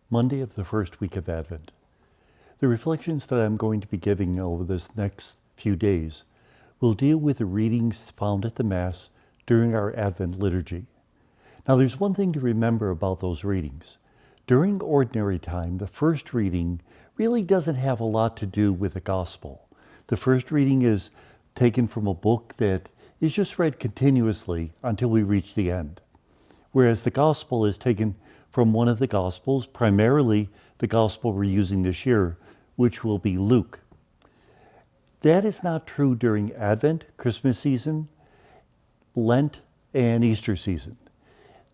Monday of the first week of Advent. The reflections that I'm going to be giving over this next few days will deal with the readings found at the Mass during our Advent liturgy. Now, there's one thing to remember about those readings. During ordinary time, the first reading really doesn't have a lot to do with the Gospel. The first reading is taken from a book that is just read continuously until we reach the end, whereas the Gospel is taken from one of the Gospels, primarily the Gospel we're using this year, which will be Luke. That is not true during Advent, Christmas season, Lent, and Easter season.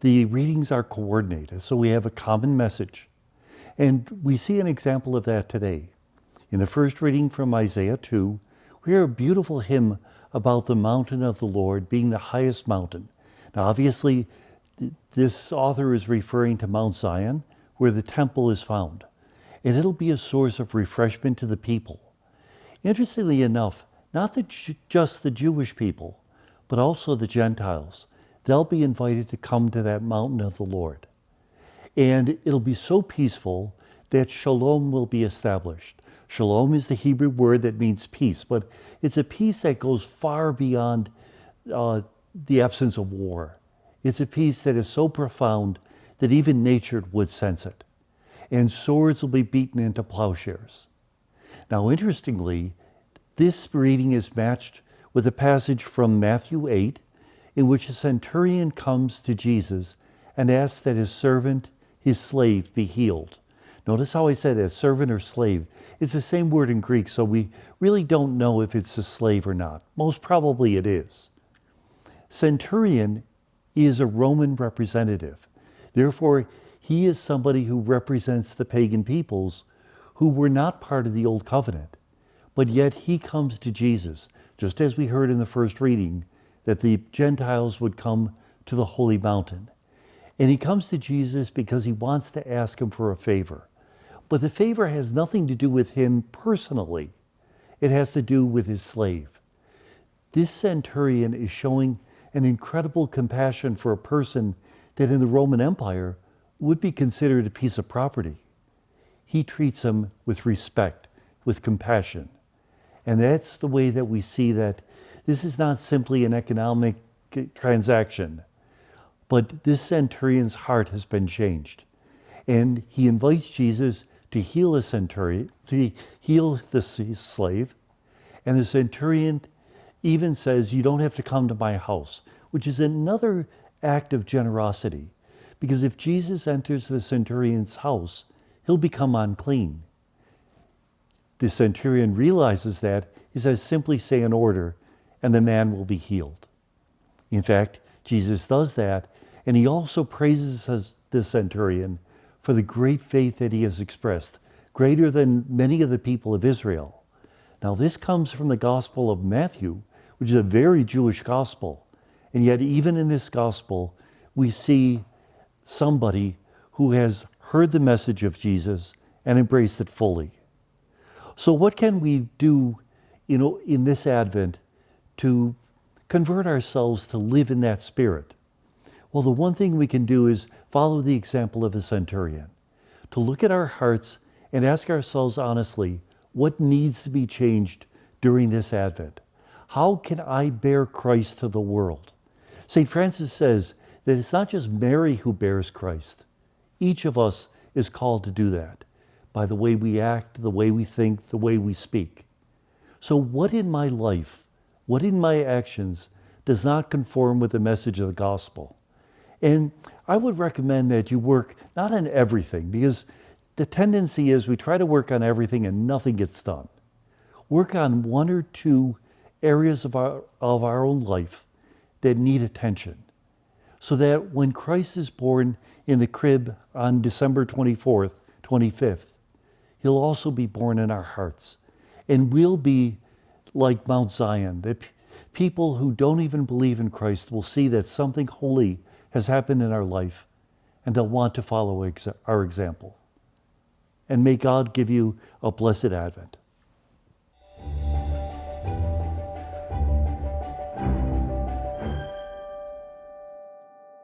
The readings are coordinated, so we have a common message. And we see an example of that today. In the first reading from Isaiah 2, we hear a beautiful hymn about the mountain of the Lord being the highest mountain. Now, obviously, this author is referring to Mount Zion, where the temple is found. And it'll be a source of refreshment to the people. Interestingly enough, not just the Jewish people, but also the Gentiles. They'll be invited to come to that mountain of the Lord. And it'll be so peaceful that shalom will be established. Shalom is the Hebrew word that means peace, but it's a peace that goes far beyond the absence of war. It's a peace that is so profound that even nature would sense it. And swords will be beaten into plowshares. Now, interestingly, this reading is matched with a passage from Matthew 8, in which a centurion comes to Jesus and asks that his servant, his slave, be healed. Notice how I said that, servant or slave. It's the same word in Greek, so we really don't know if it's a slave or not. Most probably it is. Centurion is a Roman representative. Therefore, he is somebody who represents the pagan peoples who were not part of the Old Covenant. But yet he comes to Jesus, just as we heard in the first reading, that the Gentiles would come to the holy mountain. And he comes to Jesus because he wants to ask him for a favor. But the favor has nothing to do with him personally. It has to do with his slave. This centurion is showing an incredible compassion for a person that in the Roman Empire would be considered a piece of property. He treats him with respect, with compassion. And that's the way that we see that this is not simply an economic transaction, but this centurion's heart has been changed. And he invites Jesus to heal the centurion, to heal his slave. And the centurion even says, you don't have to come to my house, which is another act of generosity. Because if Jesus enters the centurion's house, he'll become unclean. The centurion realizes that. He says, simply say an order, and the man will be healed. In fact, Jesus does that, and he also praises the centurion for the great faith that he has expressed, greater than many of the people of Israel. Now, this comes from the Gospel of Matthew, which is a very Jewish gospel. And yet, even in this gospel, we see somebody who has heard the message of Jesus and embraced it fully. So what can we do, in this Advent to convert ourselves to live in that spirit? Well, the one thing we can do is follow the example of the centurion, to look at our hearts and ask ourselves honestly, what needs to be changed during this Advent? How can I bear Christ to the world? St. Francis says that it's not just Mary who bears Christ. Each of us is called to do that by the way we act, the way we think, the way we speak. So what in my life, what in my actions does not conform with the message of the gospel? And I would recommend that you work not on everything, because the tendency is we try to work on everything and nothing gets done. Work on one or two areas of our own life that need attention, so that when Christ is born in the crib on December 24th, 25th, he'll also be born in our hearts. And we'll be like Mount Zion, that people who don't even believe in Christ will see that something holy has happened in our life, and they'll want to follow our example. And may God give you a blessed Advent.